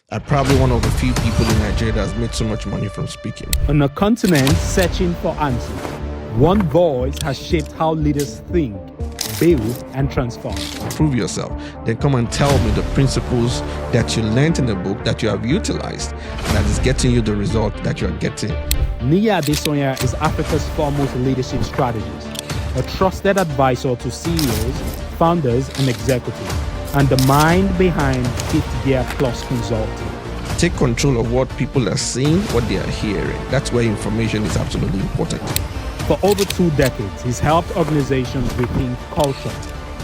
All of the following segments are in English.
I'm probably one of the few people in Nigeria that has made so much money from speaking. On a continent searching for answers, one voice has shaped how leaders think, build, and transform. Prove yourself. Then come and tell me the principles that you learned in the book that you have utilized that is getting you the result that you are getting. Niyi Adesanya is Africa's foremost leadership strategist, a trusted advisor to CEOs, founders, and executives, and the mind behind 50 Gear Plus Consulting. Take control of what people are seeing, what they are hearing. That's where information is absolutely important. For over 2 decades, he's helped organizations rethink culture,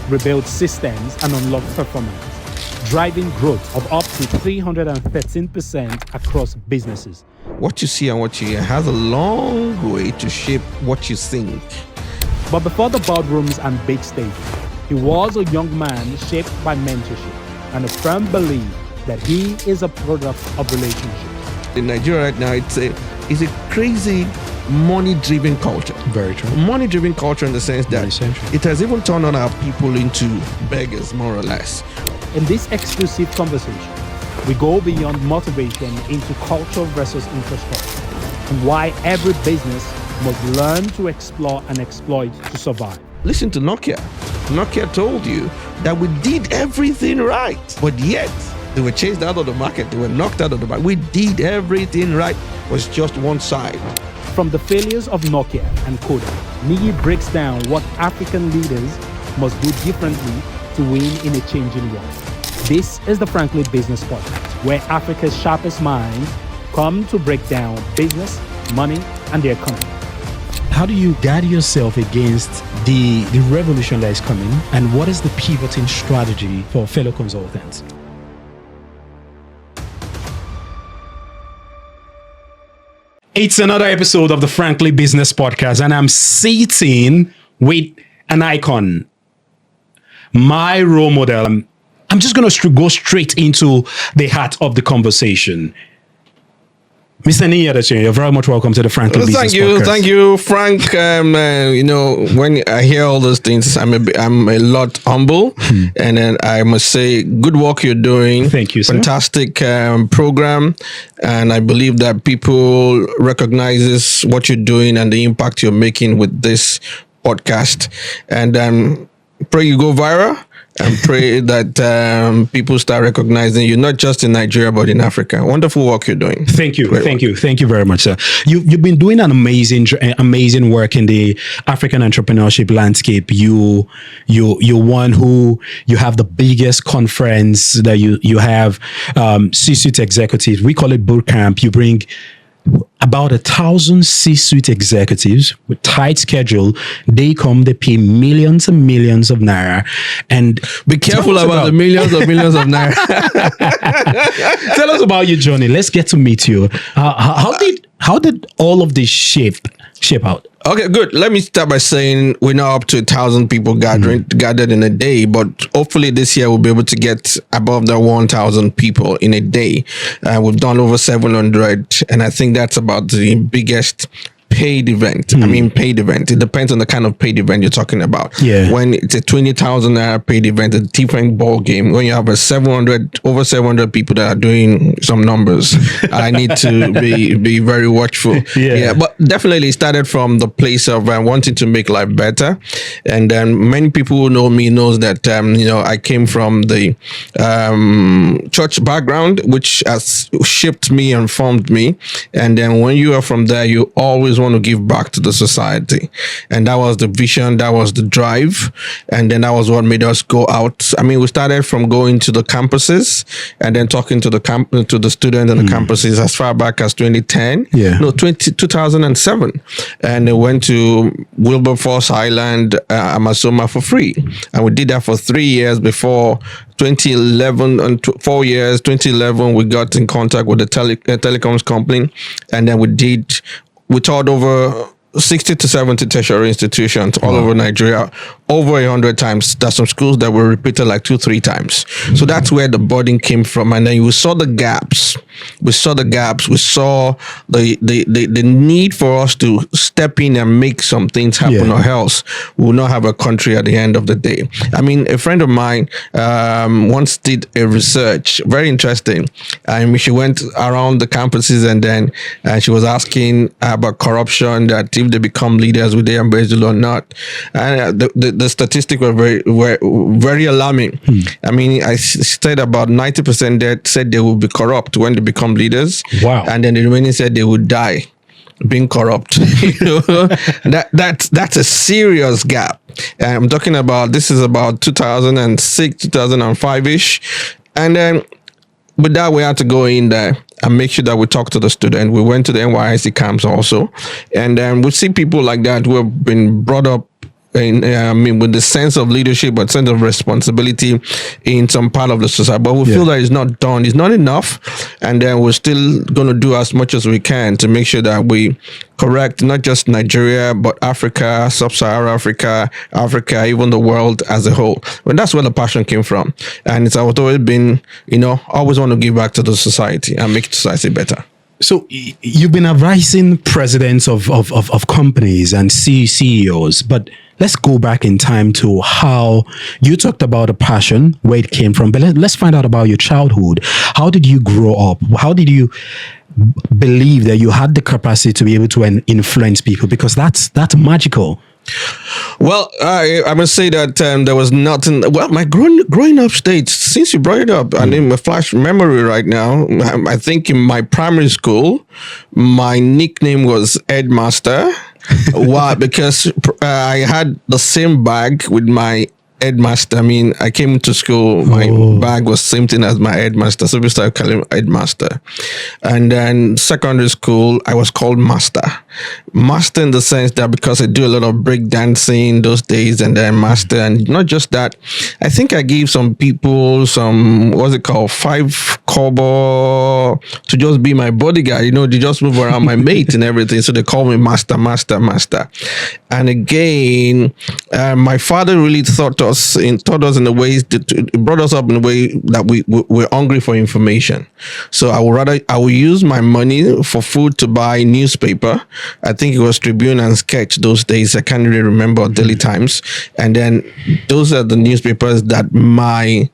rebuild systems, and unlock performance, driving growth of up to 313% across businesses. What you see and what you hear has a long way to shape what you think. But before the boardrooms and big stages, he was a young man shaped by mentorship and a firm belief that he is a product of relationships. In Nigeria right now, it's a crazy money-driven culture. Very true. Money-driven culture in the sense that essential. it has even turned on our people into beggars, more or less. In this exclusive conversation, we go beyond motivation into culture versus infrastructure and why every business must learn to explore and exploit to survive. Listen to Nokia. Nokia told you that we did everything right, but yet they were chased out of the market. They were knocked out of the market. We did everything right. It was just one side. From the failures of Nokia and Kodak, Niyi breaks down what African leaders must do differently to win in a changing world. This is the Frankly Business Podcast, where Africa's sharpest minds come to break down business, money, and the economy. How do you guide yourself against the revolution that is coming? And what is the pivoting strategy for fellow consultants? It's another episode of the Frankly Business Podcast, and I'm sitting with an icon, my role model. I'm just going to go straight into the heart of the conversation. Mr. Niyi Adesanya, you're very much welcome to the Frankly Business Podcast. Thank you, Frank. When I hear all those things, I'm a lot humble, and then I must say, good work you're doing. Thank you, sir. Fantastic program, and I believe that people recognizes what you're doing and the impact you're making with this podcast, and pray you go viral. And pray that people start recognizing you, not just in Nigeria, but in Africa. Wonderful work you're doing. Thank you. Great Thank work. you. Thank you very much, sir. You've been doing an amazing work in the African entrepreneurship landscape. You're one who you have the biggest conference that you have C-suite executives. We call it BootCamp. You bring about 1,000 C-suite executives with tight schedule. They come, they pay millions and millions of naira. And be careful about the millions of naira. Tell us about your journey. Let's get to meet you. How did all of this shape out? Okay, good. Let me start by saying we're now up to 1,000 people gathered in a day, but hopefully this year we'll be able to get above the 1,000 people in a day. We've done over 700, and I think that's about the biggest paid event. I mean, paid event. It depends on the kind of paid event you're talking about. Yeah. When it's a 20,000 naira paid event, it's a different ball game. When you have over 700 people that are doing some numbers, I need to be very watchful. Yeah. But definitely it started from the place of wanting to make life better. And then many people who know me knows that, I came from the church background, which has shaped me and formed me. And then when you are from there, you always want to give back to the society, and that was the vision, that was the drive, and then that was what made us go out. I mean, we started from going to the campuses and then talking to the students and the campuses as far back as 2010, 2007, and they went to Wilberforce Island, Amasoma for free, and we did that for 3 years before 2011, and 4 years. 2011, we got in contact with the telecoms company, and then we taught over 60 to 70 tertiary institutions all over Nigeria, over 100 times. There's some schools that were repeated like 2-3 times. So that's where the budding came from. And then you saw the gaps we saw the gaps, we saw the need for us to step in and make some things happen, or else we will not have a country at the end of the day. I mean, a friend of mine once did a research, very interesting. She went around the campuses, and then she was asking about corruption, that if they become leaders, will they embrace it or not? And the statistics were very alarming. I mean, I said about 90% that said they will be corrupt when they become leaders. Wow. And then the remaining said they would die being corrupt. That's a serious gap. I'm talking about, this is about 2006, 2005-ish. And then with that, we had to go in there and make sure that we talk to the student. We went to the NYSC camps also. And then we see people like that who have been brought up with the sense of leadership, but sense of responsibility in some part of the society. But we feel that it's not done. It's not enough. And then we're still going to do as much as we can to make sure that we correct not just Nigeria, but Africa, Sub-Saharan Africa, even the world as a whole. And that's where the passion came from. And it's always been, always want to give back to the society and make society better. So you've been advising presidents of companies and CEOs, but let's go back in time to how you talked about a passion, where it came from. But let's find out about your childhood. How did you grow up? How did you believe that you had the capacity to be able to influence people? Because that's magical. Well, I must say that there was nothing. Well, my growing up stage, since you brought it up, and in my flash memory right now, I think in my primary school, my nickname was Headmaster. Why? Because I had the same bag with my headmaster. I mean, I came to school, my bag was same thing as my headmaster, so we started calling him headmaster. And then secondary school, I was called master. Master in the sense that because I do a lot of break dancing those days, and then master, and not just that, I think I gave some people some, what's it called, 5 kobo to just be my bodyguard. They just move around my mate and everything. So they call me master. And again, my father really taught us in the ways that brought us up in a way that we're hungry for information. So I will use my money for food to buy newspaper. I think it was Tribune and Sketch those days. I can't really remember, Daily Times. And then those are the newspapers that my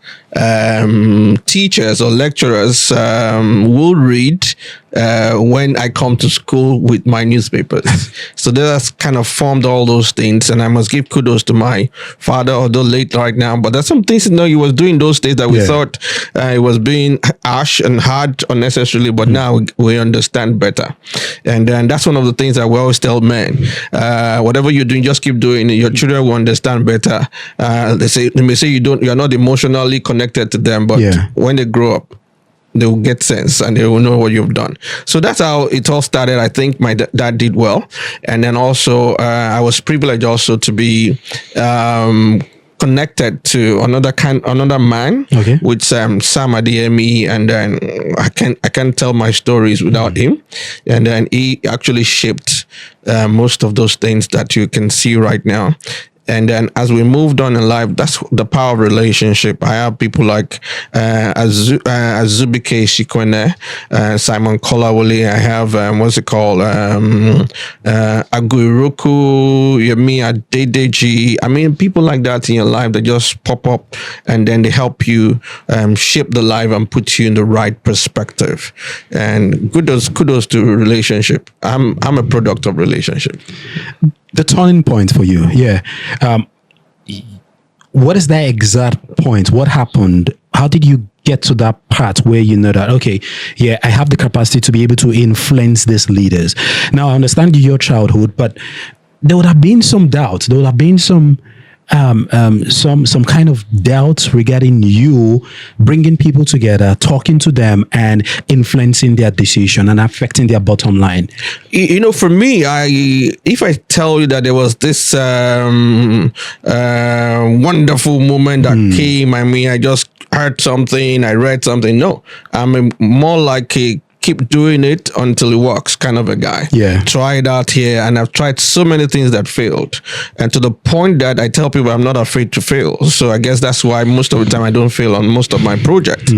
teachers or lecturers will read when I come to school with my newspapers. So that's kind of formed all those things, and I must give kudos to my father, although late right now. But there's some things he was doing those days that we thought it was being harsh and hard unnecessarily, but now we understand better. And then that's one of the things that we always tell men: whatever you're doing, just keep doing it. Your children will understand better. They may say you're not emotionally connected to them, but when they grow up, they will get sense and they will know what you've done. So that's how it all started. I think my dad did well. And then also I was privileged also to be connected to another man with Sam Adeyemi, and then I can't tell my stories without him. And then he actually shaped most of those things that you can see right now. And then as we moved on in life, that's the power of relationship. I have people like Azubike Shikwene, Simon Kolawole. I have, Aguiroku, Yemi Adedeji. I mean, people like that in your life that just pop up and then they help you shape the life and put you in the right perspective. And kudos to relationship. I'm a product of relationship. The turning point for you, what is that exact point? What happened? How did you get to that part where you know that, okay, I have the capacity to be able to influence these leaders? Now, I understand your childhood, but there would have been some doubts. There would have been some kind of doubts regarding you bringing people together, talking to them, and influencing their decision and affecting their bottom line. For me, if I tell you that there was this wonderful moment that came, I mean, I just heard something, I read something. No, I'm more like a keep doing it until it works kind of a guy. Yeah. Try it out here. And I've tried so many things that failed. And to the point that I tell people I'm not afraid to fail. So I guess that's why most of the time I don't fail on most of my projects.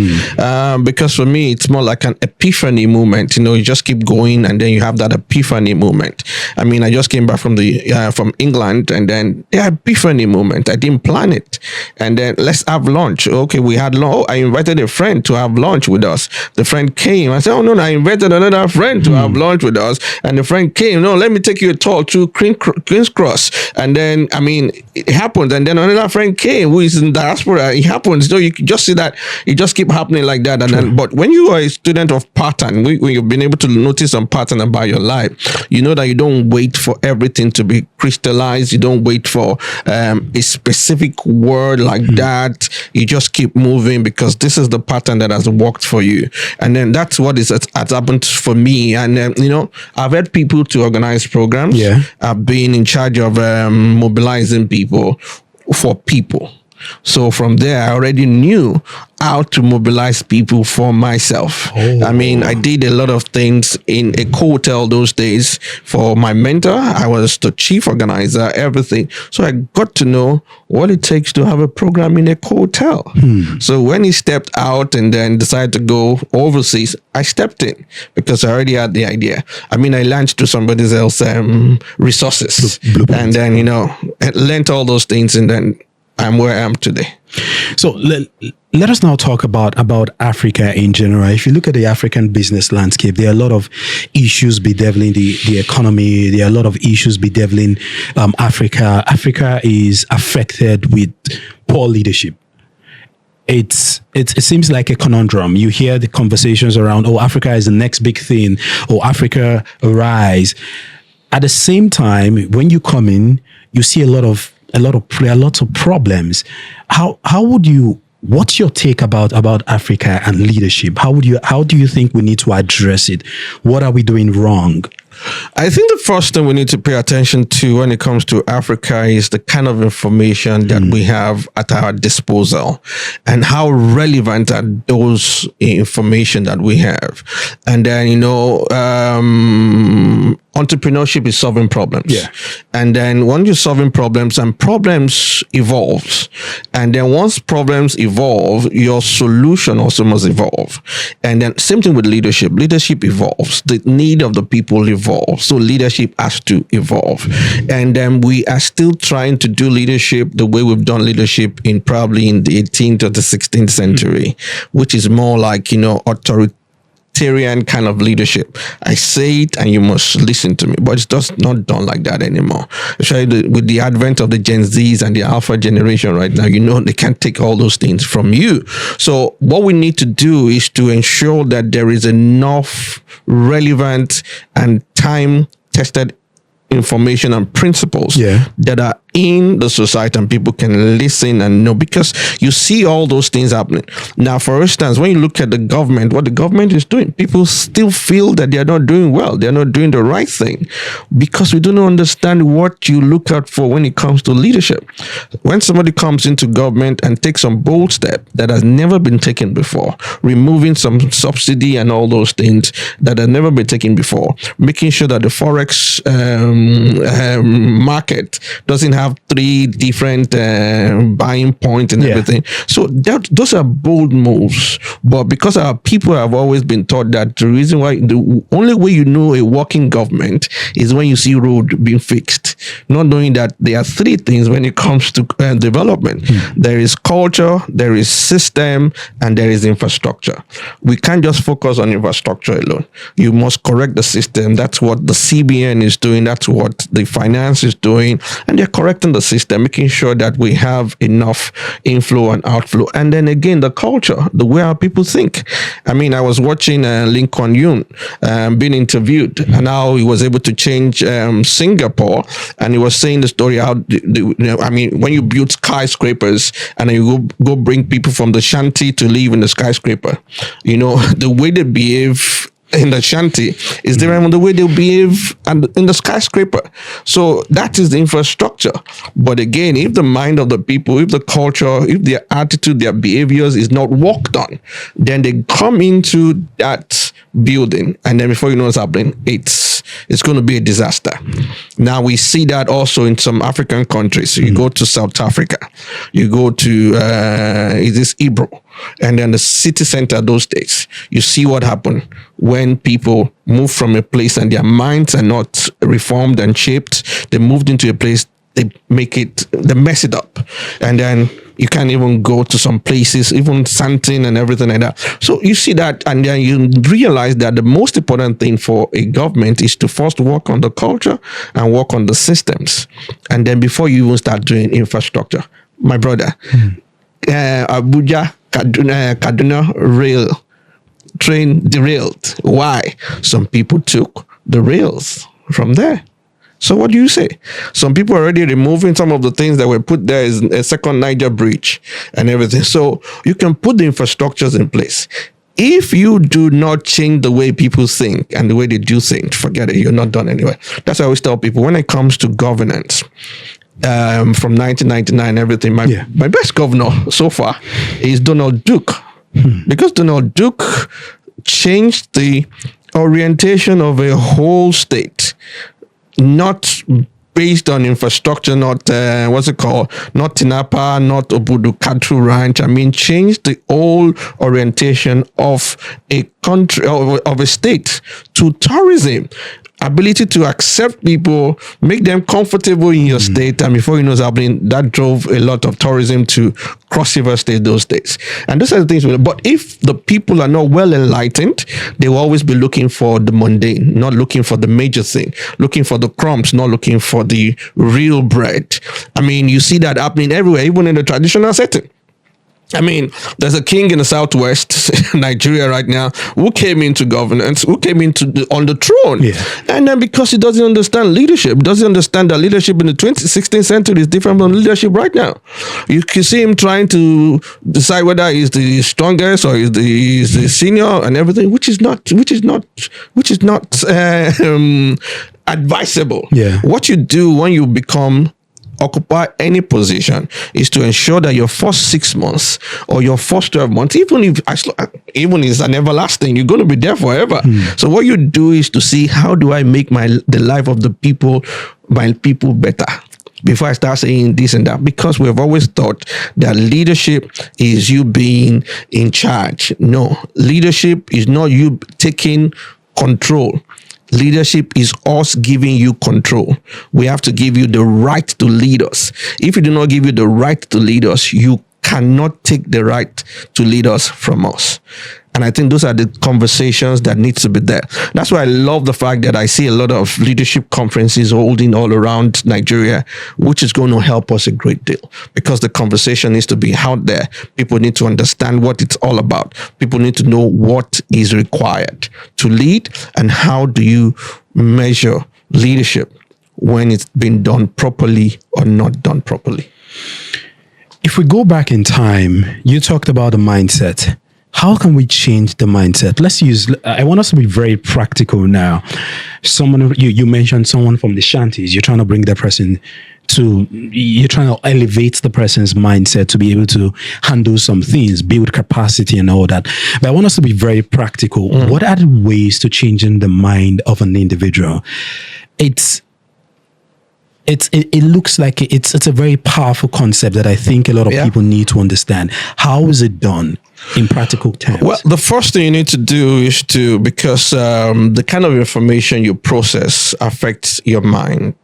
Because for me, it's more like an epiphany moment. You know, you just keep going and then you have that epiphany moment. I mean, I just came back from from England, and then the epiphany moment. I didn't plan it. And then let's have lunch. Okay, we had lunch. Oh, I invited a friend to have lunch with us. The friend came. I said, oh, no, I invited another friend to have lunch with us. And the friend came. No, let me take you a tour to Queen's Cross. And then, I mean, it happened. And then another friend came who is in diaspora. It happens. So you just see that it just keep happening like that. And then, but when you are a student of pattern, when you've been able to notice some pattern about your life, you know that you don't wait for everything to be crystallized. You don't wait for a specific word like that. You just keep moving because this is the pattern that has worked for you. And then that's what has happened for me. And you know, I've had people to organize programs. Yeah. I've been in charge of mobilizing people for people. So from there, I already knew how to mobilize people for myself. I mean, I did a lot of things in a hotel those days for my mentor. I was the chief organizer, everything. So I got to know what it takes to have a program in a hotel. So when he stepped out and then decided to go overseas, I stepped in because I already had the idea. I mean, I launched to somebody else's resources. And then, you know, I learned all those things, and then I'm where I am today. So let us now talk about Africa in general. If you look at the African business landscape, there are a lot of issues bedeviling the economy. There are a lot of issues bedeviling Africa. Africa is affected with poor leadership. It seems like a conundrum. You hear the conversations around, oh, Africa is the next big thing, or Africa arise. At the same time, when you come in, you see a lot of problems. How would you? What's your take about Africa and leadership? How do you think we need to address it? What are we doing wrong? I think the first thing we need to pay attention to when it comes to Africa is the kind of information that we have at our disposal and how relevant are those information that we have. And then, you know, entrepreneurship is solving problems. Yeah. And then once you're solving problems, and problems evolves. And then once problems evolve, your solution also must evolve. And then same thing with leadership. Leadership evolves. The need of the people evolve. So leadership has to evolve. And then we are still trying to do leadership the way we've done leadership in probably in the 18th or the 16th century, which is more like, you know, authoritarian kind of leadership. I say it and you must listen to me, but it's just not done like that anymore. Especially with the advent of the Gen Zs and the Alpha generation right now, you know, they can't take all those things from you. So what we need to do is to ensure that there is enough relevant and time-tested information and principles that are in the society and people can listen and know, because you see all those things happening. Now, for instance, when you look at the government, what the government is doing, people still feel that they're not doing well. They're not doing the right thing because we do not understand what you look out for when it comes to leadership. When somebody comes into government and takes some bold step that has never been taken before, removing some subsidy and all those things that have never been taken before, making sure that the Forex market doesn't have 3 different buying points and everything. So those are bold moves. But because our people have always been taught that the reason why, the only way you know a working government is when you see road being fixed. Not knowing that there are 3 things when it comes to development. There is culture, there is system, and there is infrastructure. We can't just focus on infrastructure alone. You must correct the system. That's what the CBN is doing. That's what the finance is doing. And they're correcting the system, making sure that we have enough inflow and outflow. And then again, the culture, the way our people think. I mean, I was watching Lincoln Yoon being interviewed, and how he was able to change Singapore. And he was saying the story how, I mean, when you build skyscrapers and then you go bring people from the shanty to live in the skyscraper, you know, the way they behave in the shanty is different from the way they'll behave in the skyscraper. So that is the infrastructure. But again, if the mind of the people, if the culture, if their attitude, their behaviors is not worked on, then they come into that building, and then before you know what's happening, it's going to be a disaster. Now we see that also in some African countries. So you go to South Africa, you go to is this Ebro, and then the city center those days. You see what happened when people move from a place and their minds are not reformed and shaped. They moved into a place, they mess it up, and then you can't even go to some places, even Santin and everything like that. So you see that, and then you realize that the most important thing for a government is to first work on the culture and work on the systems, and then before you even start doing infrastructure. My brother, Abuja Kaduna rail train derailed. Why? Some people took the rails from there. So what do you say? Some people are already removing some of the things that were put there as a second Niger bridge and everything. So you can put the infrastructures in place. If you do not change the way people think and the way they do things, forget it. You're not done anyway. That's why I always tell people when it comes to governance, from 1999, everything, my best governor so far is Donald Duke. Because Donald Duke changed the orientation of a whole state. Not based on infrastructure, not not Tinapa, not Obudu Katu Ranch. I mean, change the whole orientation of a country, of a state to tourism. Ability to accept people, make them comfortable in your state, and before you know what's happening, that drove a lot of tourism to Cross River State those days. And those are the things. But if the people are not well enlightened, they will always be looking for the mundane, not looking for the major thing, looking for the crumbs, not looking for the real bread. I mean, you see that happening everywhere, even in the traditional setting. I mean, there's a king in the southwest, Nigeria right now, who came into governance, who came on the throne. Yeah. And then because he doesn't understand leadership, doesn't understand that leadership in the 16th century is different from leadership right now. You can see him trying to decide whether he's the strongest or he's the senior and everything, which is not advisable. Yeah. What you do when you occupy any position is to ensure that your first 6 months or your first 12 months, even if it's an everlasting, you're going to be there forever. So what you do is to see, how do I make the life of my people better before I start saying this and that? Because we've always thought that leadership is you being in charge. No, leadership is not you taking control. Leadership is us giving you control. We have to give you the right to lead us. If we do not give you the right to lead us, you cannot take the right to lead us from us. And I think those are the conversations that needs to be there. That's why I love the fact that I see a lot of leadership conferences holding all around Nigeria, which is going to help us a great deal, because the conversation needs to be out there. People need to understand what it's all about. People need to know what is required to lead, and how do you measure leadership when it's been done properly or not done properly. If we go back in time, you talked about the mindset. How can we change the mindset? I want us to be very practical now. You mentioned someone from the shanties. You're trying to bring that person you're trying to elevate the person's mindset to be able to handle some things, build capacity and all that. But I want us to be very practical. What are the ways to changing the mind of an individual? It looks like it's a very powerful concept that I think a lot of people need to understand. How is it done in practical terms? Well, the first thing you need to do is because the kind of information you process affects your mind.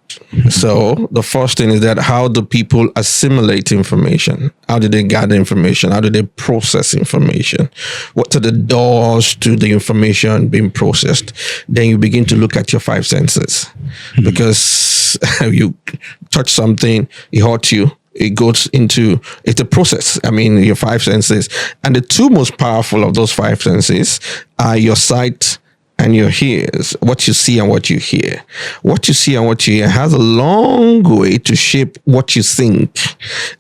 So the first thing is that, how do people assimilate information? How do they gather information? How do they process information? What are the doors to the information being processed? Then you begin to look at your five senses, because you touch something, it hurts you. It's a process. I mean, your five senses. And the two most powerful of those five senses are your sight and your ears, what you see and what you hear. What you see and what you hear has a long way to shape what you think.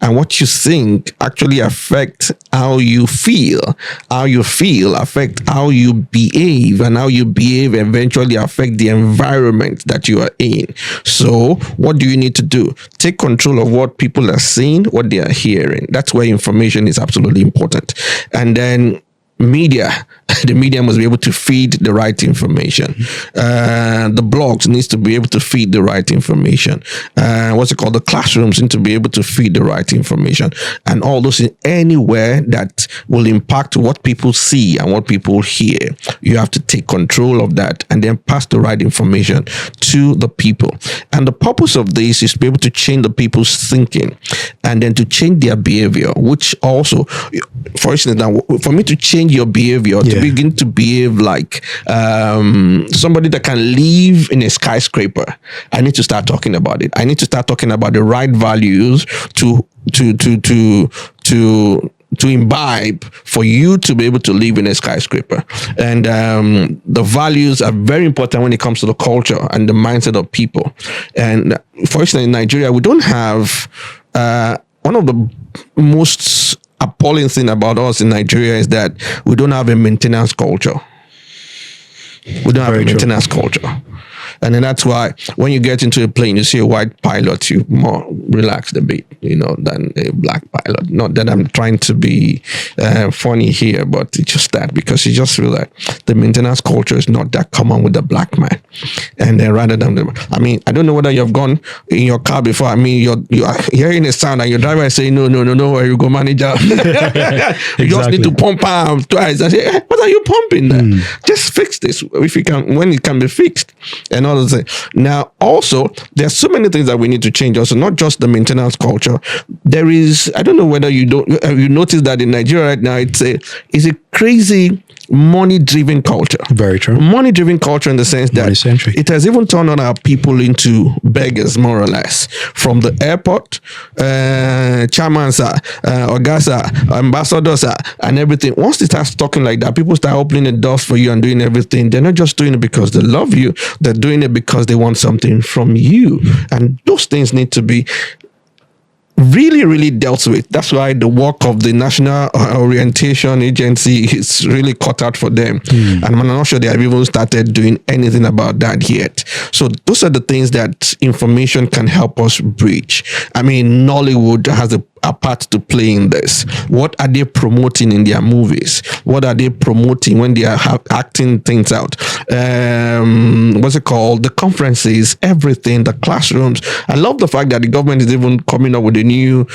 And what you think actually affects how you feel. How you feel affects how you behave, and how you behave eventually affect the environment that you are in. So what do you need to do? Take control of what people are seeing, what they are hearing. That's where information is absolutely important. And then media The media must be able to feed the right information. The blogs needs to be able to feed the right information. The classrooms need to be able to feed the right information. And all those anywhere that will impact what people see and what people hear. You have to take control of that and then pass the right information to the people. And the purpose of this is to be able to change the people's thinking and then to change their behavior, which also, for instance, now, for me to change your behavior, to begin to behave like somebody that can live in a skyscraper, I need to start talking about it. I need to start talking about the right values to imbibe for you to be able to live in a skyscraper. And the values are very important when it comes to the culture and the mindset of people. And for instance, in Nigeria, we don't have one of the most appalling thing about us in Nigeria is that we don't have a maintenance culture. We don't have a maintenance culture. And then that's why when you get into a plane, you see a white pilot, you more relaxed a bit, than a black pilot. Not that I'm trying to be funny here, but it's just that because you just feel like the maintenance culture is not that common with the black man. And then rather than I don't know whether you've gone in your car before. You are hearing a sound and your driver is saying, no, where you go, manager. You just need to pump out twice. I say, what are you pumping there? Just fix this if you can, when it can be fixed. And all those things. Now, also, there's so many things that we need to change. Also, not just the maintenance culture. There is, I don't know whether you notice that in Nigeria right now, it's a crazy money-driven culture. Very true. Money-driven culture in the sense that it has even turned on our people into beggars, more or less. From the airport, chairman, sir, Ogasa, ambassadors, and everything. Once they start talking like that, people start opening the doors for you and doing everything. They're not just doing it because they love you. They're doing it because they want something from you. And those things need to be really, really dealt with. That's why the work of the National Orientation Agency is really cut out for them. And I'm not sure they have even started doing anything about that yet. So those are the things that information can help us bridge. Nollywood has a part to play in this. What are they promoting in their movies? What are they promoting when they are acting things out? The conferences, everything, the classrooms. I love the fact that the government is even coming up with a new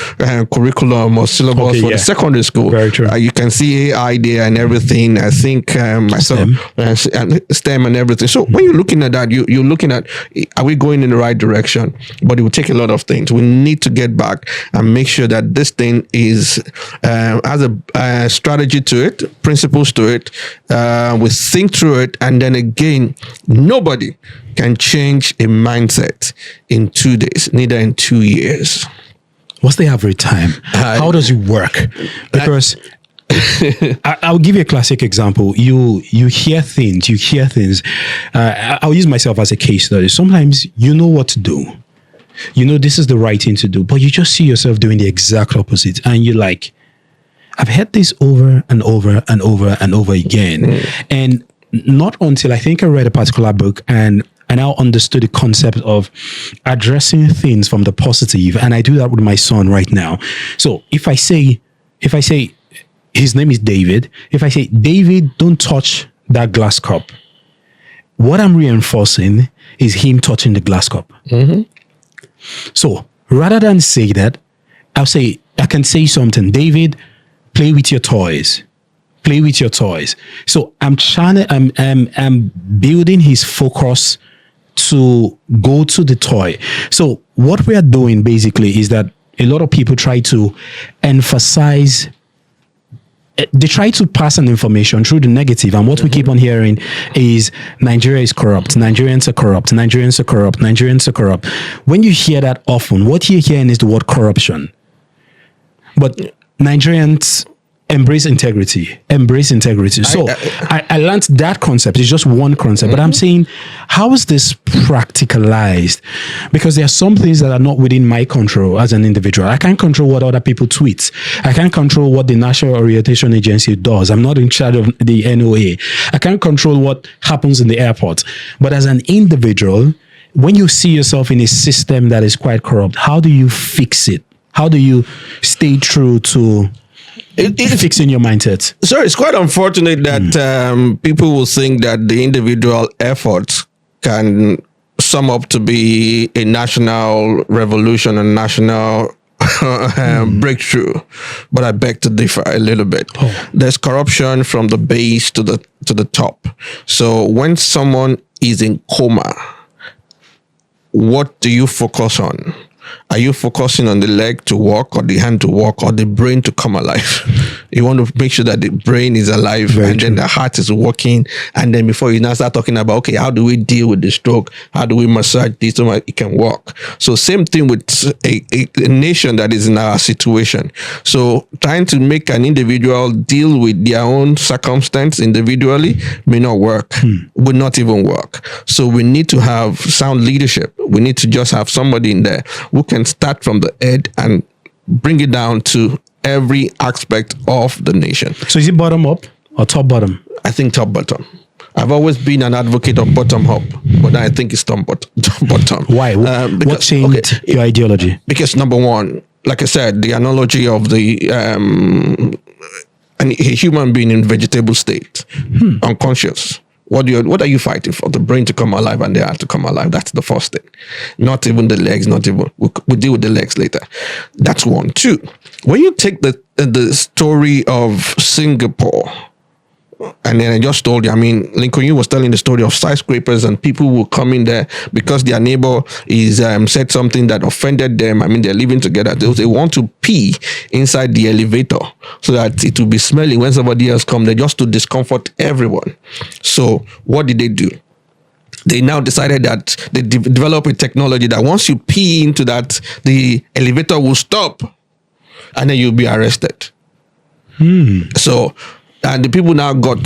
curriculum or syllabus for the secondary school. Very true. You can see AI there and everything. I think myself, STEM and everything. So when you're looking at that, you're looking at, are we going in the right direction? But it will take a lot of things. We need to get back and make sure that this thing is has a strategy to it, principles to it. We think through it, and then again, nobody can change a mindset in 2 days, neither in 2 years. What's the average time? How does it work? Because I'll give you a classic example. You hear things. I'll use myself as a case study. Sometimes you know what to do. This is the right thing to do, but you just see yourself doing the exact opposite. And you're like, I've heard this over and over and over and over again. And not until I think I read a particular book and I now understood the concept of addressing things from the positive. And I do that with my son right now. So if I say his name is David, if I say, David, don't touch that glass cup, what I'm reinforcing is him touching the glass cup. So rather than say that, I can say something, David, play with your toys. Play with your toys. So I'm building his focus to go to the toy. So what we are doing basically is that a lot of people try to emphasize, they try to pass an information through the negative. And what we keep on hearing is Nigeria is corrupt. Nigerians are corrupt. Nigerians are corrupt. Nigerians are corrupt. When you hear that often, what you're hearing is the word corruption. But Nigerians embrace integrity. So I learned that concept. It's just one concept. But I'm saying, how is this practicalized? Because there are some things that are not within my control as an individual. I can't control what other people tweet. I can't control what the National Orientation Agency does. I'm not in charge of the NOA. I can't control what happens in the airport. But as an individual, when you see yourself in a system that is quite corrupt, how do you fix it? How do you stay true to fixing your mindset. So it's quite unfortunate that people will think that the individual efforts can sum up to be a national revolution, a national breakthrough, but I beg to differ a little bit. There's corruption from the base to the top. So when someone is in coma, what do you focus on? Are you focusing on the leg to walk, or the hand to walk, or the brain to come alive? You want to make sure that the brain is alive, then the heart is working. And then before you now start talking about, okay, how do we deal with the stroke? How do we massage this so it can work? So same thing with a nation that is in our situation. So trying to make an individual deal with their own circumstance individually may not work, would not even work. So we need to have sound leadership. We need to just have somebody in there who can start from the head and bring it down to every aspect of the nation. So is it bottom up or top bottom? I think top bottom. I've always been an advocate of bottom up, but I think it's top bottom. Why? What changed your ideology? Because number one, like I said, the analogy of a human being in vegetable state, unconscious. What are you fighting for? The brain to come alive and the heart to come alive. That's the first thing. Not even the legs, not even, we'll deal with the legs later. That's one. Two, when you take the story of Singapore, and then I just told you, I mean, Lincoln Yu was telling the story of skyscrapers and people will come in there because their neighbor is said something that offended them. I mean, they're living together. They want to pee inside the elevator so that it will be smelling when somebody else comes there, just to discomfort everyone. So what did they do? They now decided that they develop a technology that once you pee into that, the elevator will stop and then you'll be arrested. So, and the people now got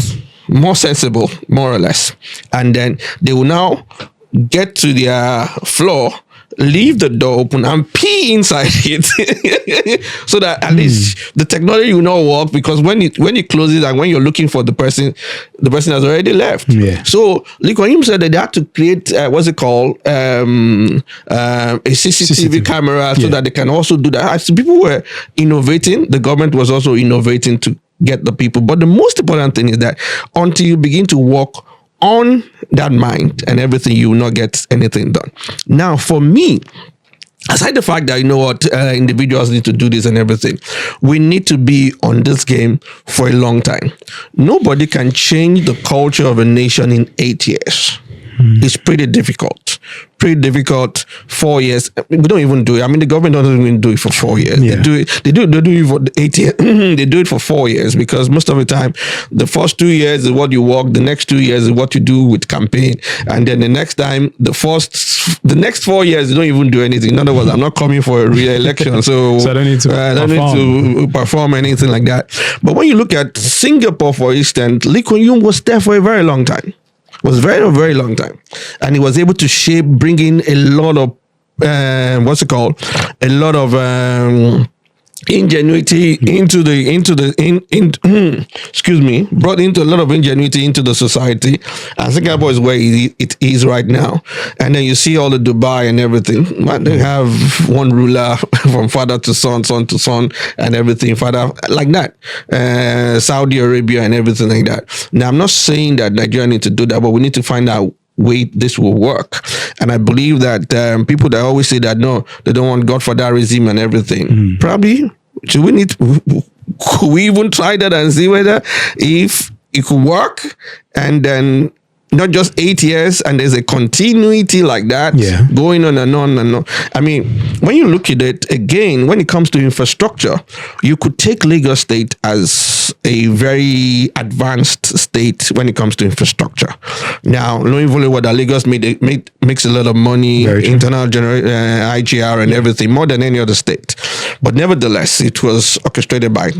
more sensible, more or less. And then they will now get to their floor, leave the door open and pee inside it so that at least the technology will not work, because when you close it and when you're looking for the person has already left. So Lee Kuan Yew said that they had to create a CCTV camera so that they can also do that. As people were innovating, the government was also innovating to get the people. But the most important thing is that until you begin to work on that mind and everything, you will not get anything done. Now, for me, aside the fact that, you know what, individuals need to do this and everything, we need to be on this game for a long time. Nobody can change the culture of a nation in 8 years. It's pretty difficult. 4 years. We don't even do it. I mean, the government doesn't even do it for 4 years. They do it for 8 years. They do it for 4 years, because most of the time, the first 2 years is what you work. The next 2 years is what you do with campaign. And then the next time, the next 4 years, you don't even do anything. In other words, I'm not coming for a re-election. So I don't need to perform anything like that. But when you look at Singapore, for instance, Lee Kuan Yew was there for a very long time. Was very, very long time, and he was able to bring in a lot of ingenuity into brought into a lot of ingenuity into the society. And Singapore is where it is right now. And then you see all the Dubai and everything. They have one ruler from father to son to son, and everything, father, like that. Saudi Arabia and everything like that. Now, I'm not saying that Nigeria need to do that, but we need to find out way this will work. And I believe that people that always say that no, they don't want Godfatherism and everything, probably could we even try that and see whether if it could work, and then not just 8 years and there's a continuity like that going on and on and on. I mean, when you look at it again, when it comes to infrastructure, you could take Lagos State as a very advanced state when it comes to infrastructure. Now, knowing fully well that Lagos makes a lot of money, internal IGR and everything, more than any other state. But nevertheless, it was orchestrated by,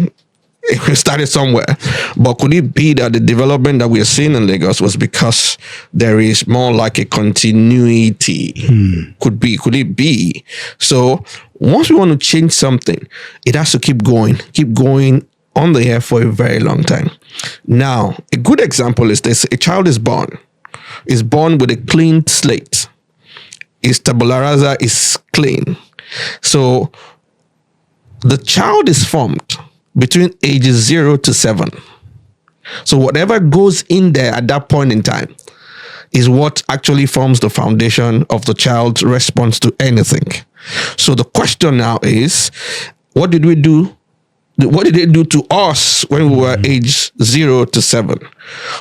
it started somewhere. But could it be that the development that we are seeing in Lagos was because there is more like a continuity? Could it be? So once we want to change something, it has to keep going on the air for a very long time. Now, a good example is this. A child is born with a clean slate. His tabula rasa is clean. So the child is formed. between ages 0 to 7. So whatever goes in there at that point in time is what actually forms the foundation of the child's response to anything. So the question now is, what did we do? What did they do to us when we were age 0 to 7?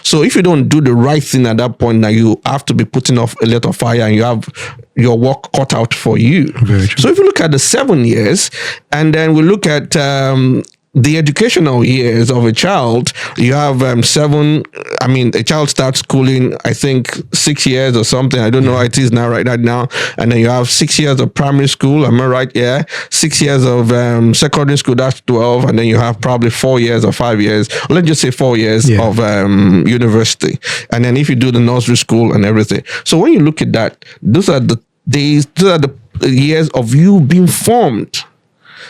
So if you don't do the right thing at that point, now you have to be putting off a lot of fire and you have your work cut out for you. Very true. So if you look at the 7 years and then we look at the educational years of a child, you have a child starts schooling, I think 6 years or something. I don't know how it is now, right now. And then you have 6 years of primary school. Am I right? Yeah. 6 years of secondary school, that's 12. And then you have probably 4 years or 5 years. Let's just say 4 years of university. And then if you do the nursery school and everything. So when you look at that, those are the years of you being formed.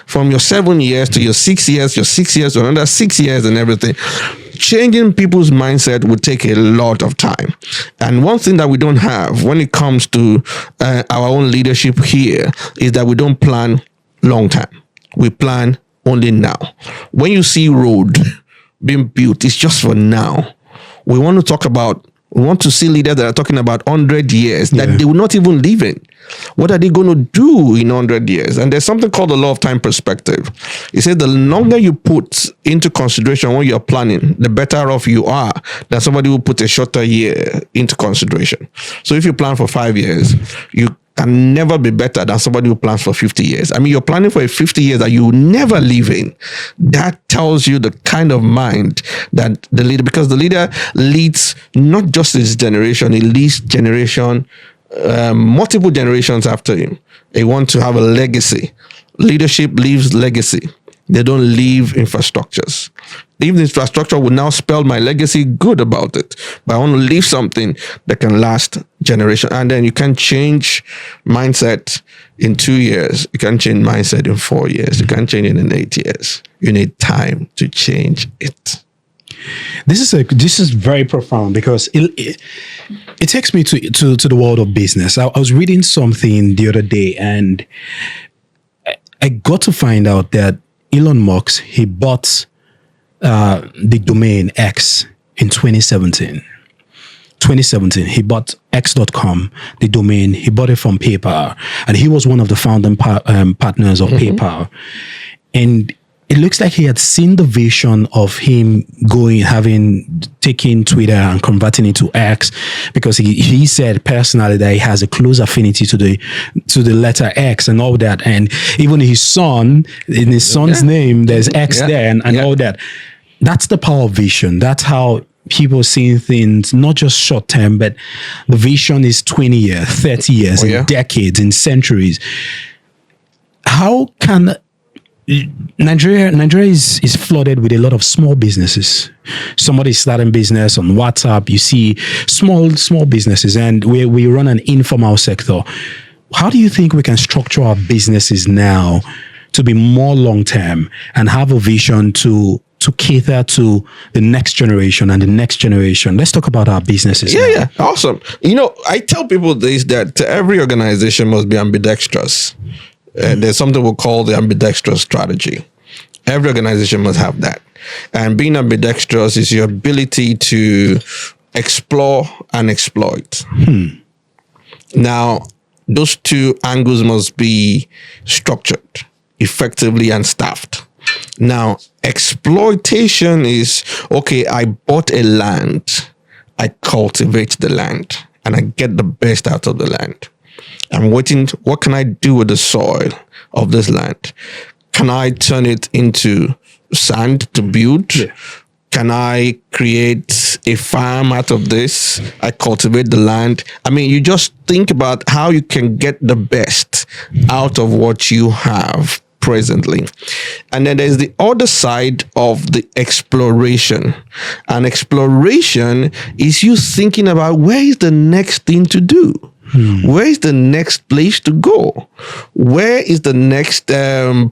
From your 7 years to your 6 years, your 6 years to another 6 years and everything. Changing people's mindset would take a lot of time. And one thing that we don't have when it comes to our own leadership here is that we don't plan long term. We plan only now. When you see road being built, it's just for now. We want to see leaders that are talking about 100 years that they will not even live in. What are they going to do in 100 years? And there's something called the law of time perspective. It says the longer you put into consideration when you're planning, the better off you are than somebody who put a shorter year into consideration. So if you plan for 5 years, you can never be better than somebody who plans for 50 years. I mean, you're planning for a 50 years that you will never live in. That tells you the kind of mind that the leader, because the leader leads not just his generation, he leads multiple generations after him. They want to have a legacy. Leadership leaves legacy. They don't leave infrastructures. Leave the infrastructure will now spell my legacy good about it. But I want to leave something that can last generation. And then you can change mindset in 2 years. You can change mindset in 4 years. You can change it in 8 years. You need time to change it. This is very profound because it takes me to the world of business. I was reading something the other day and I got to find out that Elon Musk, he bought the domain X in 2017. He bought X.com, the domain. He bought it from PayPal, and he was one of the founding partners of PayPal. And it looks like he had seen the vision of him taking Twitter and converting it to X, because he said personally that he has a close affinity to the letter X and all that. And even his son, in his son's name, there's X there and all that. That's the power of vision. That's how people seeing things, not just short term, but the vision is 20 years, 30 years, in decades, in centuries. How can Nigeria is flooded with a lot of small businesses. Somebody starting business on WhatsApp. You see small businesses, and we run an informal sector. How do you think we can structure our businesses now to be more long term and have a vision to cater to the next generation and the next generation? Let's talk about our businesses. Yeah, awesome. I tell people this, that every organization must be ambidextrous. There's something we call the ambidextrous strategy. Every organization must have that. And being ambidextrous is your ability to explore and exploit. Now, those two angles must be structured effectively and staffed. Now, exploitation is, okay, I bought a land, I cultivate the land, and I get the best out of the land. I'm waiting, what can I do with the soil of this land? Can I turn it into sand to build? Yeah. Can I create a farm out of this? I cultivate the land. I mean, you just think about how you can get the best out of what you have presently. And then there's the other side of the exploration. And exploration is you thinking about where is the next thing to do? Where is the next place to go? Where is the next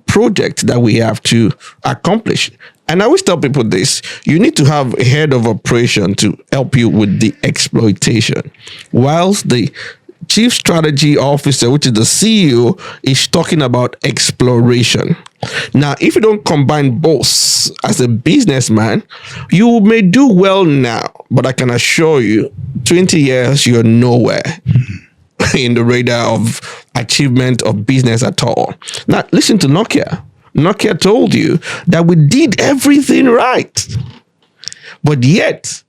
project that we have to accomplish? And I always tell people this, you need to have a head of operation to help you with the exploitation, whilst the chief strategy officer, which is the CEO, is talking about exploration. Now, if you don't combine both as a businessman, you may do well now, but I can assure you, 20 years, you're nowhere in the radar of achievement of business at all. Now, listen to Nokia. Nokia told you that we did everything right, but yet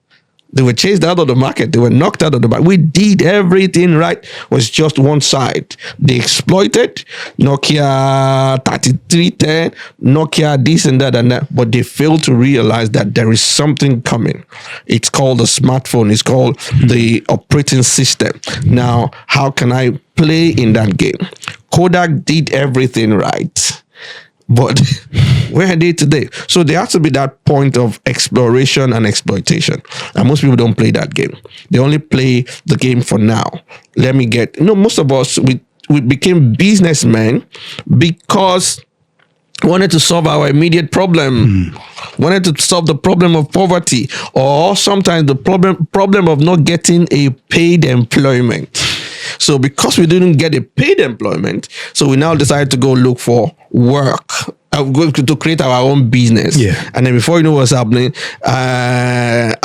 they were chased out of the market. They were knocked out of the market. We did everything right. It was just one side. They exploited Nokia 3310, Nokia this and that, but they failed to realize that there is something coming. It's called the smartphone. It's called the operating system. Now, how can I play in that game? Kodak did everything right. But where are they today? So there has to be that point of exploration and exploitation. And most people don't play that game. They only play the game for now. Most of us, we became businessmen because we wanted to solve our immediate problem. Wanted to solve the problem of poverty, or sometimes the problem of not getting a paid employment. So because we didn't get a paid employment, so we now decided to go look for work. I'm going to create our own business. Yeah. And then before you know what's happening, I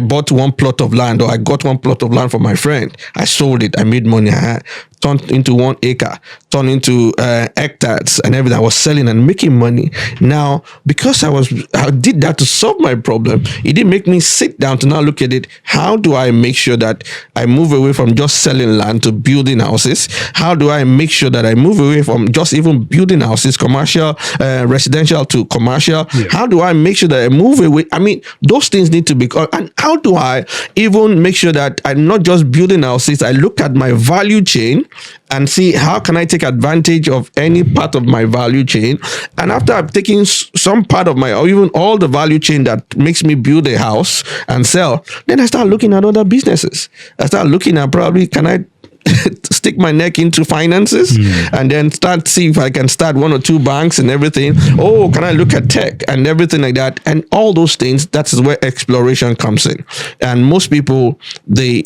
bought one plot of land, or I got one plot of land from my friend. I sold it. I made money. I turned into 1 acre, turned into hectares and everything. I was selling and making money. Now, because I did that to solve my problem, it didn't make me sit down to now look at it. How do I make sure that I move away from just selling land to building houses? How do I make sure that I move away from just even building houses, commercial, residential to commercial? Yeah. How do I make sure that I move away? I mean, those things need to be, and how do I even make sure that I'm not just building houses? I look at my value chain and see how can I take advantage of any part of my value chain. And after I've taken some part of my, or even all the value chain that makes me build a house and sell, then I start looking at other businesses. I start looking at probably, can I stick my neck into finances and then see if I can start 1 or 2 banks and everything. Oh, can I look at tech and everything like that? And all those things, that's where exploration comes in. And most people, they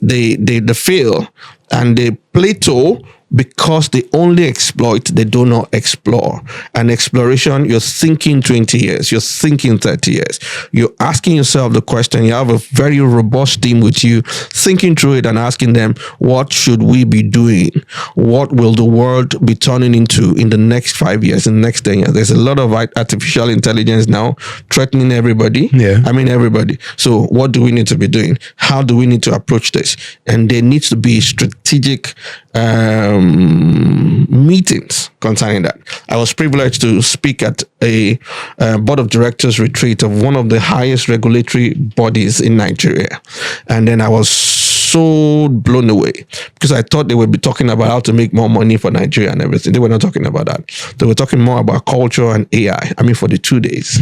fail and they plateau because they only exploit, they do not explore. And exploration, you're thinking 20 years, you're thinking 30 years. You're asking yourself the question, you have a very robust team with you, thinking through it and asking them, what should we be doing? What will the world be turning into in the next 5 years, in the next 10 years? There's a lot of artificial intelligence now threatening everybody. Yeah. I mean, everybody. So what do we need to be doing? How do we need to approach this? And there needs to be strategic meetings concerning that. I was privileged to speak at a board of directors retreat of one of the highest regulatory bodies in Nigeria. And then I was so blown away because I thought they would be talking about how to make more money for Nigeria and everything. They were not talking about that. They were talking more about culture and AI. I mean, for the 2 days.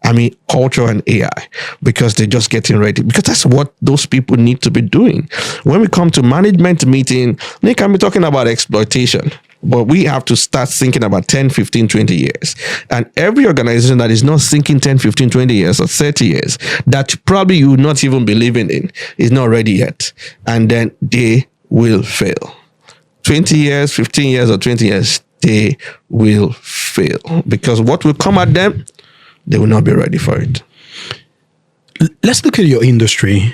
I mean, culture and AI, because they're just getting ready. Because that's what those people need to be doing. When we come to management meeting, they can be talking about exploitation. But we have to start thinking about 10, 15, 20 years. And every organization that is not thinking 10, 15, 20 years or 30 years, that probably you would not even be living in, is not ready yet. And then they will fail. 20 years, 15 years or 20 years, they will fail. Because what will come at them, they will not be ready for it. Let's look at your industry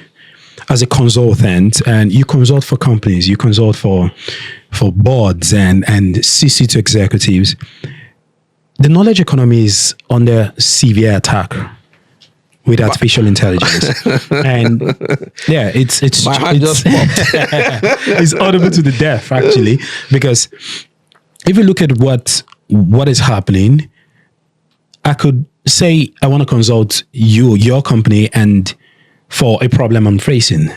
as a consultant, and you consult for companies, you consult for boards and C-suite executives. The knowledge economy is under severe attack with artificial intelligence, and yeah, it's it's audible to the deaf actually, because if you look at what is happening, I could say I want to consult your company and for a problem I'm facing,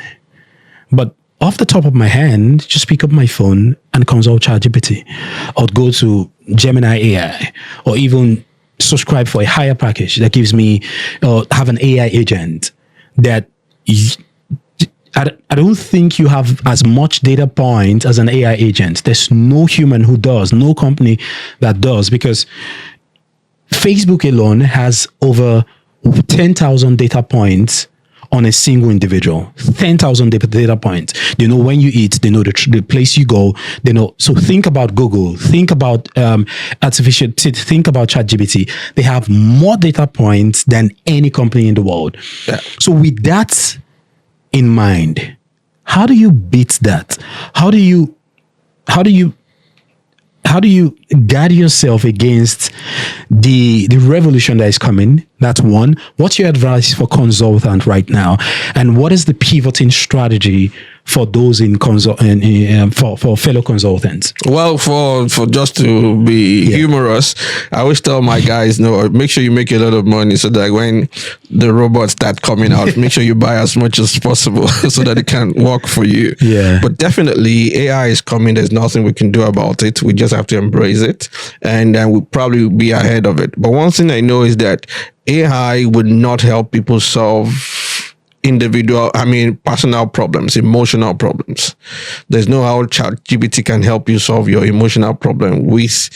but off the top of my hand, just pick up my phone and consult ChatGPT, or go to Gemini AI, or even subscribe for a higher package that gives me, or have an AI agent that I don't think you have as much data points as an AI agent. There's no human who does, no company that does, because Facebook alone has over 10,000 data points on a single individual. 10,000 data points. They know when you eat. They know the place you go. They know. So think about Google. Think about artificial. Think about ChatGPT. They have more data points than any company in the world. Yeah. So with that in mind, how do you beat that? How do you guard yourself against the revolution that is coming? That's one. What's your advice for consultant right now? And what is the pivoting strategy for those for fellow consultants? Well, for just to be humorous, I always tell my guys, no, make sure you make a lot of money so that when the robots start coming out, make sure you buy as much as possible so that it can work for you. Yeah. But definitely AI is coming. There's nothing we can do about it. We just have to embrace it, and then we'll probably be ahead of it. But one thing I know is that AI would not help people solve personal problems, emotional problems. There's no how ChatGPT can help you solve your emotional problem with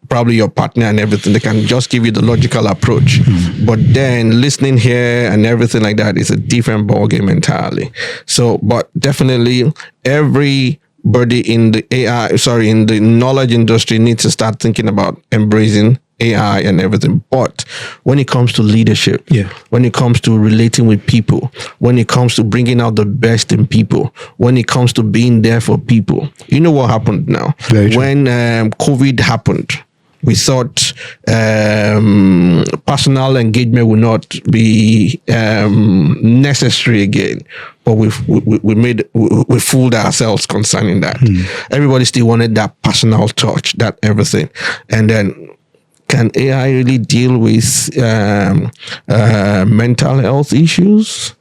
probably your partner and everything. They can just give you the logical approach. But then listening here and everything like that is a different ballgame entirely. So, but definitely everybody in the knowledge industry needs to start thinking about embracing AI and everything. But when it comes to leadership, when it comes to relating with people, when it comes to bringing out the best in people, when it comes to being there for people, you know what happened now? When COVID happened, we thought personal engagement would not be necessary again, but we fooled ourselves concerning that. Everybody still wanted that personal touch, that everything, and then. Can AI really deal with mental health issues?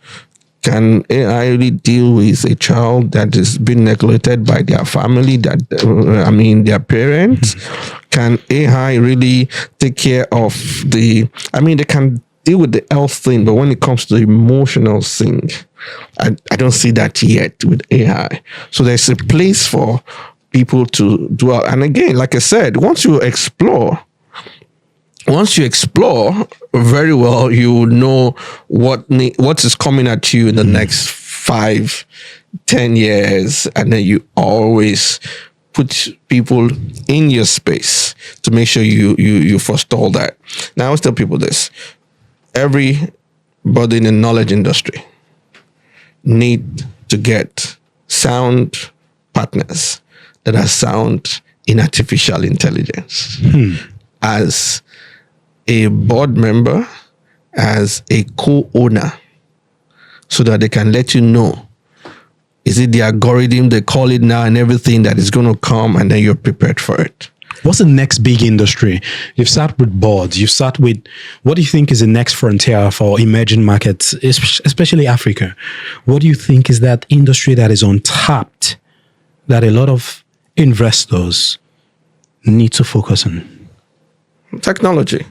Can AI really deal with a child that is being neglected by their family, their parents? Can AI really take care of they can deal with the health thing, but when it comes to the emotional thing, I don't see that yet with AI. So there's a place for people to dwell. And again, like I said, once you explore very well, you will know what is coming at you in the next 5-10 years, and then you always put people in your space to make sure you forestall that. Now I always tell people this: everybody in the knowledge industry need to get sound partners that are sound in artificial intelligence. As a board member, as a co-owner, so that they can let you know, is it the algorithm they call it now and everything that is going to come, and then you're prepared for it. What's the next big industry? You've sat with boards, you've sat with, what do you think is the next frontier for emerging markets, especially Africa? What do you think is that industry that is untapped, that a lot of investors need to focus on? Technology.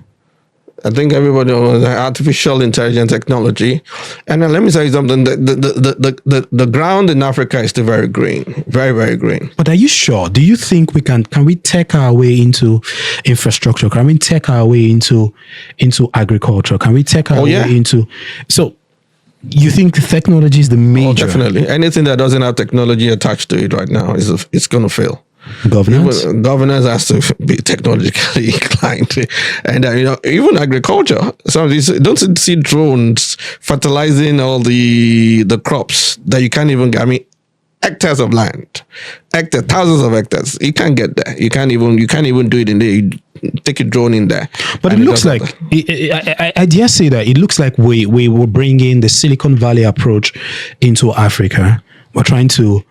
I think everybody knows artificial intelligence technology. And then let me say something. The ground in Africa is still very green. Very, very green. But are you sure? Do you think we can we take our way into infrastructure? Can we take our way into agriculture? Can we take our way into... So you think the technology is the major? Oh, definitely. Anything that doesn't have technology attached to it right now, it's going to fail. Governance has to be technologically inclined, and even agriculture. Some of these, don't see drones fertilizing all the crops that you can't even. Hectares of land, thousands of hectares. You can't get there. You can't even do it in there. You take a drone in there. But it looks like I dare say that it looks like we will bring in the Silicon Valley approach into Africa. We're trying to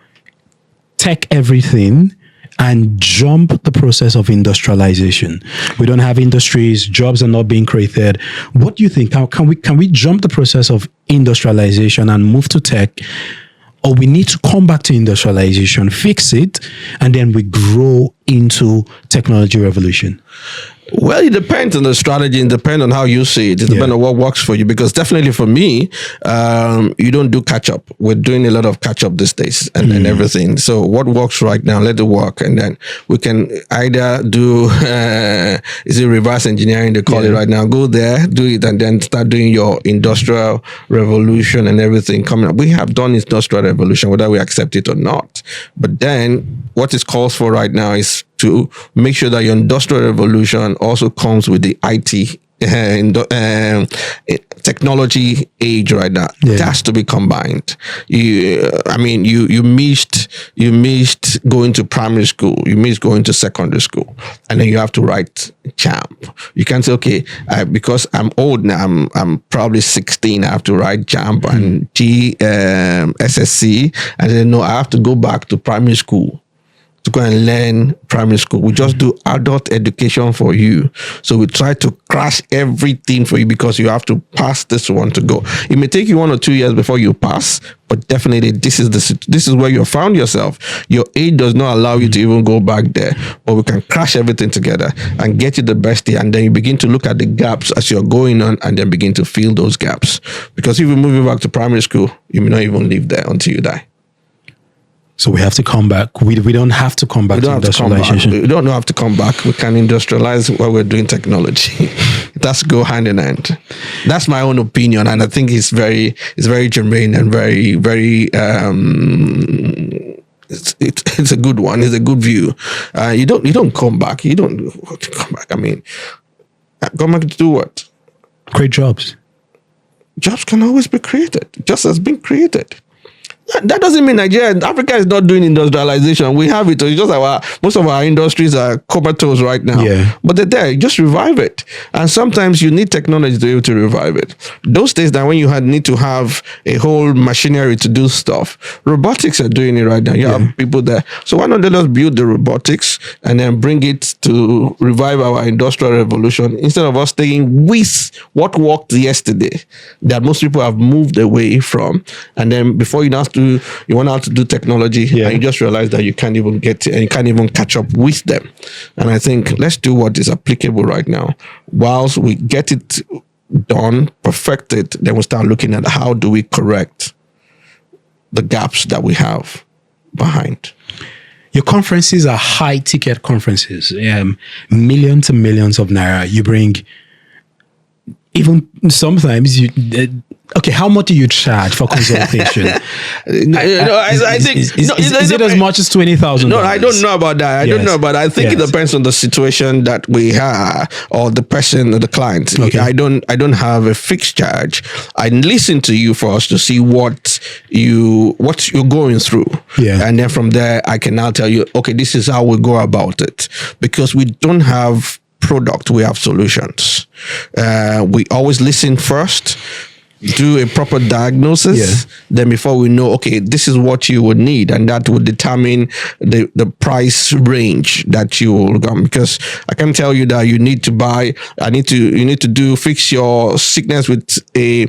tech everything and jump the process of industrialization. We don't have industries, jobs are not being created. What do you think? How can we jump the process of industrialization and move to tech? Or we need to come back to industrialization, fix it, and then we grow into technology revolution? Well, it depends on the strategy. It depends on how you see it. It depends on what works for you. Because definitely for me, you don't do catch up. We're doing a lot of catch up these days and everything. So what works right now, let it work. And then we can either do, is it reverse engineering they call it right now? Go there, do it, and then start doing your industrial revolution and everything coming up. We have done industrial revolution, whether we accept it or not. But then what is calls for right now is to make sure that your industrial revolution also comes with the IT technology age right now. It has to be combined. You missed going to primary school. You missed going to secondary school, and then you have to write JAMP. You can't say, okay, because I'm old now. I'm probably 16. I have to write JAMP and SSC, and then no, I have to go back to primary school to go and learn primary school. We just do adult education for you. So we try to crash everything for you because you have to pass this one to go. It may take you 1 or 2 years before you pass, but definitely this is where you found yourself. Your age does not allow you to even go back there, but we can crash everything together and get you the best year. And then you begin to look at the gaps as you're going on and then begin to fill those gaps. Because if you move you back to primary school, you may not even live there until you die. So we have to come back. We don't have to come back to industrialization. We don't have to come back. We can industrialize while we're doing technology. That's go hand in hand. That's my own opinion, and I think it's very germane and very it's a good one. It's a good view. You don't come back. You don't come back. I mean, come back to do what? Create jobs. Jobs can always be created, just as been created. That doesn't mean Africa is not doing industrialization. We have it. It's just most of our industries are comatose right now. Yeah. But they're there. Just revive it. And sometimes you need technology to be able to revive it. Those days that when you need to have a whole machinery to do stuff, robotics are doing it right now. You have people there. So why not let us build the robotics and then bring it to revive our industrial revolution instead of us staying with what worked yesterday that most people have moved away from. And then before you want out to do technology and you just realize that you can't even get and you can't even catch up with them. And I think let's do what is applicable right now. Whilst we get it done, perfected, then we'll start looking at how do we correct the gaps that we have behind. Your conferences are high ticket conferences, millions and millions of naira. You bring, even sometimes okay, how much do you charge for consultation? I think is it as much as $20,000? No, I don't know about that. I don't know, but I think it depends on the situation that we have or the person or the client. Okay. I don't have a fixed charge. I listen to you for us to see what you're going through, and then from there I can now tell you, okay, this is how we go about it, because we don't have product, we have solutions. We always listen first, do a proper diagnosis, then before we know, okay, this is what you would need, and that would determine the price range that you will come. Because I can tell you that you need to buy, you need to fix your sickness with a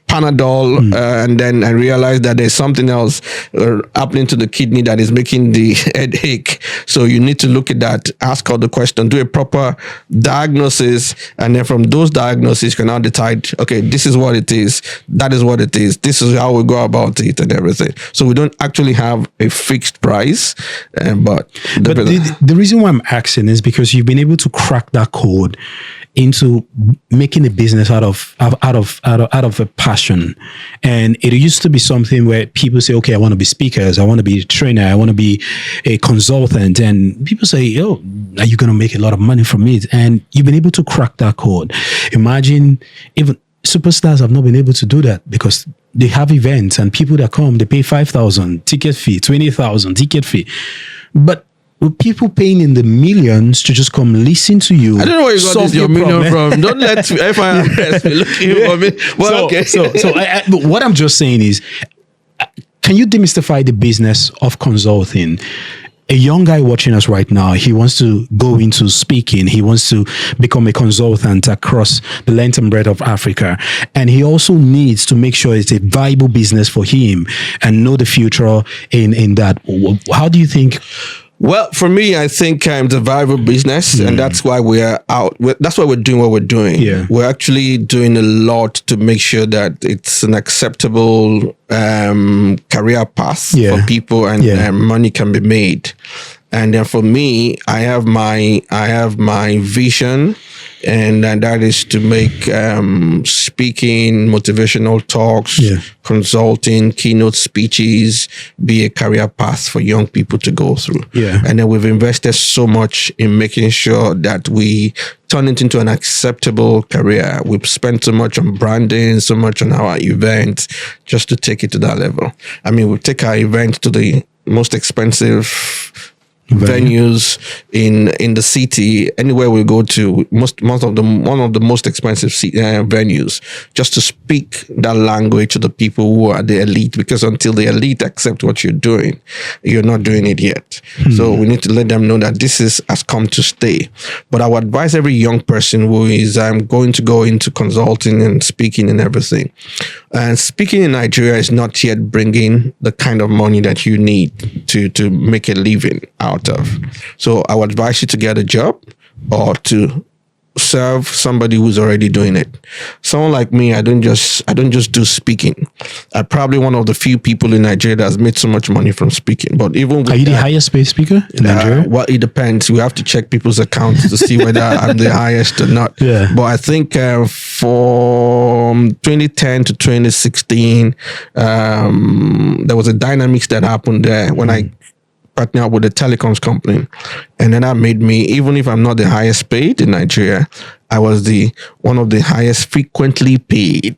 Panadol, and then I realized that there's something else happening to the kidney that is making the headache. So you need to look at that, ask all the question, do a proper diagnosis, and then from those diagnoses you can now decide, okay, this is what it is, that is what it is, this is how we go about it and everything. So we don't actually have a fixed price, but the reason why I'm asking is because you've been able to crack that code into making a business out of a passion. And it used to be something where people say, okay, I want to be speakers, I want to be a trainer, I want to be a consultant. And people say, oh, are you going to make a lot of money from it? And you've been able to crack that code. Imagine even superstars have not been able to do that because they have events and people that come, they pay 5,000 ticket fee, 20,000 ticket fee. But with people paying in the millions to just come listen to you. I don't know where you got this your million from. Don't let FIRS be looking for me. Well, but what I'm just saying is, can you demystify the business of consulting? A young guy watching us right now, he wants to go into speaking. He wants to become a consultant across the length and breadth of Africa. And he also needs to make sure it's a viable business for him and know the future in that. How do you think Well, for me, I think it's a viable business, and that's why we're out. That's why we're doing what we're doing. Yeah. We're actually doing a lot to make sure that it's an acceptable career path for people, and money can be made. And then for me, I have my vision, and that is to make speaking, motivational talks, consulting, keynote speeches be a career path for young people to go through. Yeah. And then we've invested so much in making sure that we turn it into an acceptable career. We've spent so much on branding, so much on our events, just to take it to that level. I mean, we take our event to the most expensive venues in the city. Anywhere we go to, one of the most expensive venues, just to speak that language to the people who are the elite, because until the elite accept what you're doing, you're not doing it yet. So we need to let them know that this has come to stay. But I would advise every young person who is going to go into consulting and speaking and everything, and speaking in Nigeria is not yet bringing the kind of money that you need to make a living out of. So I would advise you to get a job or to serve somebody who's already doing it. Someone like me, I don't just do speaking. I'm probably one of the few people in Nigeria that has made so much money from speaking. But even with are you the highest paid speaker in Nigeria? Well, it depends. We have to check people's accounts to see whether I'm the highest or not. Yeah. But I think from 2010 to 2016, there was a dynamics that happened there when I partnered with a telecoms company, and then that made me, even if I'm not the highest paid in Nigeria, I was one of the highest frequently paid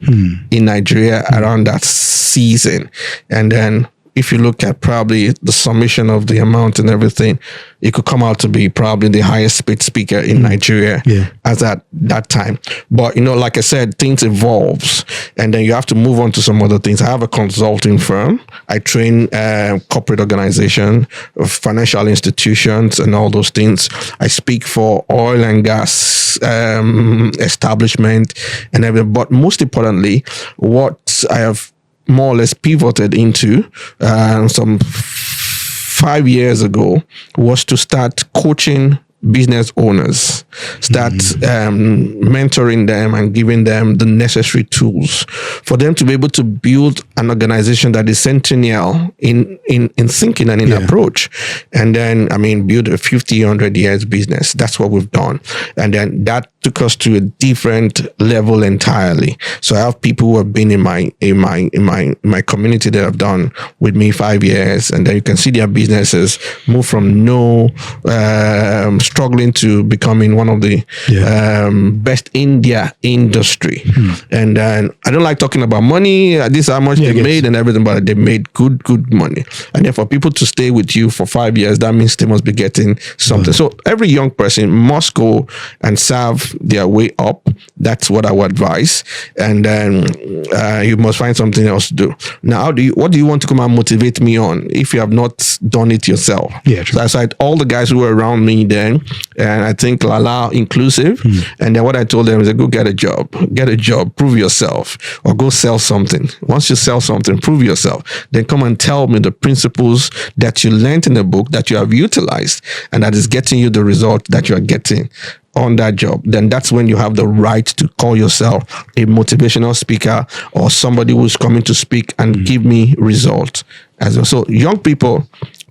in Nigeria around that season. And then if you look at probably the summation of the amount and everything, it could come out to be probably the highest paid speaker in Nigeria as at that time. But, like I said, things evolves, and then you have to move on to some other things. I have a consulting firm. I train corporate organization, financial institutions, and all those things. I speak for oil and gas establishment and everything. But most importantly, what I have more or less pivoted into some 5 years ago was to start coaching business owners, start mentoring them and giving them the necessary tools for them to be able to build an organization that is centennial in thinking and in approach. And then, build a 50, 100 years business. That's what we've done. And then that took us to a different level entirely. So I have people who have been in my community that have done with me 5 years, and then you can see their businesses move from struggling to becoming one of the best in their industry. And then I don't like talking about money. This is how much they made and everything, but they made good money. And then for people to stay with you for 5 years, that means they must be getting something. So every young person must go and serve their way up. That's what I would advise. And then you must find something else to do. Now, what do you want to come and motivate me on if you have not done it yourself? Yeah, true. So I said all the guys who were around me then, and I think Lala inclusive. And then what I told them is, go get a job, prove yourself, or go sell something. Once you sell something, prove yourself. Then come and tell me the principles that you learned in the book that you have utilized and that is getting you the result that you are getting on that job. Then that's when you have the right to call yourself a motivational speaker or somebody who's coming to speak and give me results as well. So young people,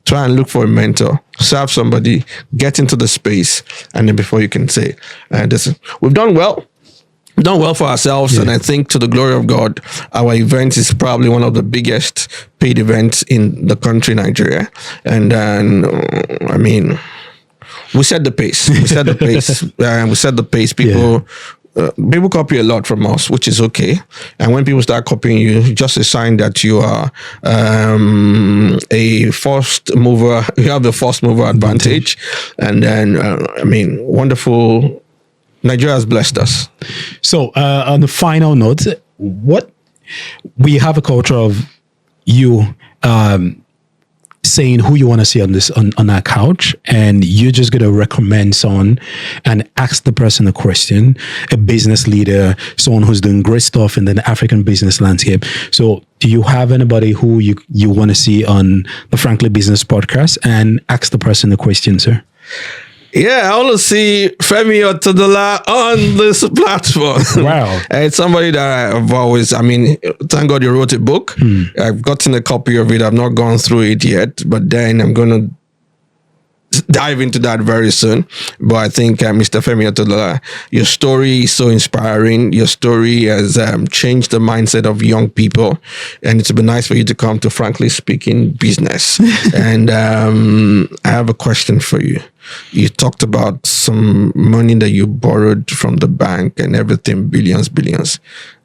try and look for a mentor, serve somebody, get into the space, and then before you can say, we've done well. We've done well for ourselves, and I think to the glory of God, our event is probably one of the biggest paid events in the country, Nigeria. And then, we set the pace. We set the pace. People copy a lot from us, which is okay. And when people start copying you, just a sign that you are a first mover. You have the first mover advantage. And then, wonderful. Nigeria has blessed us. So, on the final note, we have a culture of you saying who you want to see on our couch, and you're just going to recommend someone and ask the person a question, a business leader, someone who's doing great stuff in the African business landscape. So do you have anybody who you want to see on the Frankly Business podcast? And ask the person the question, sir. Yeah, I want to see Femi Otedola on this platform. Wow. It's somebody that I've always, thank God you wrote a book. I've gotten a copy of it. I've not gone through it yet, but then I'm going to dive into that very soon. But I think Mr. Femi Otedola, your story is so inspiring. Your story has changed the mindset of young people, and it's been nice for you to come to Frankly Speaking Business. And I have a question for you. You talked about some money that you borrowed from the bank and everything, billions.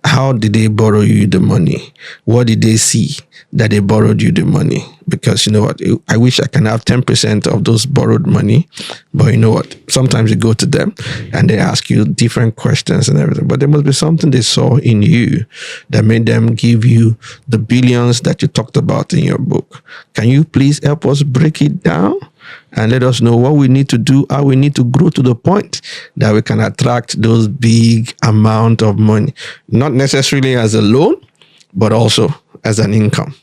How did they borrow you the money? What did they see that they borrowed you the money? Because you know what? I wish I can have 10% of those borrowed money. But you know what? Sometimes you go to them and they ask you different questions and everything. But there must be something they saw in you that made them give you the billions that you talked about in your book. Can you please help us break it down? And let us know what we need to do, how we need to grow to the point that we can attract those big amount of money, not necessarily as a loan, but also as an income.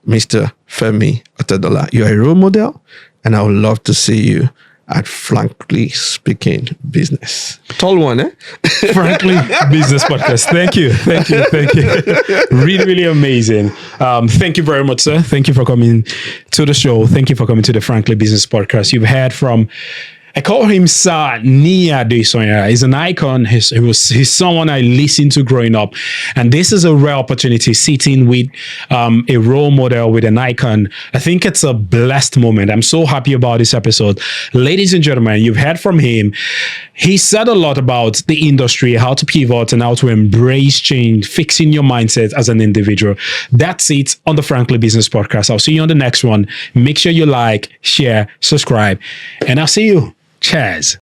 Mr. Femi Otedola, you're a role model, and I would love to see you at Frankly Speaking Business. Tall one, eh? Frankly Business Podcast. Thank you. Really, really amazing. Thank you very much, sir. Thank you for coming to the show. Thank you for coming to the Frankly Business Podcast. You've heard from, I call him Is Niyi Adesanya. He's an icon. He's someone I listened to growing up. And this is a rare opportunity, sitting with a role model, with an icon. I think it's a blessed moment. I'm so happy about this episode. Ladies and gentlemen, you've heard from him. He said a lot about the industry, how to pivot and how to embrace change, fixing your mindset as an individual. That's it on the Frankly Business Podcast. I'll see you on the next one. Make sure you like, share, subscribe, and I'll see you. Cheers.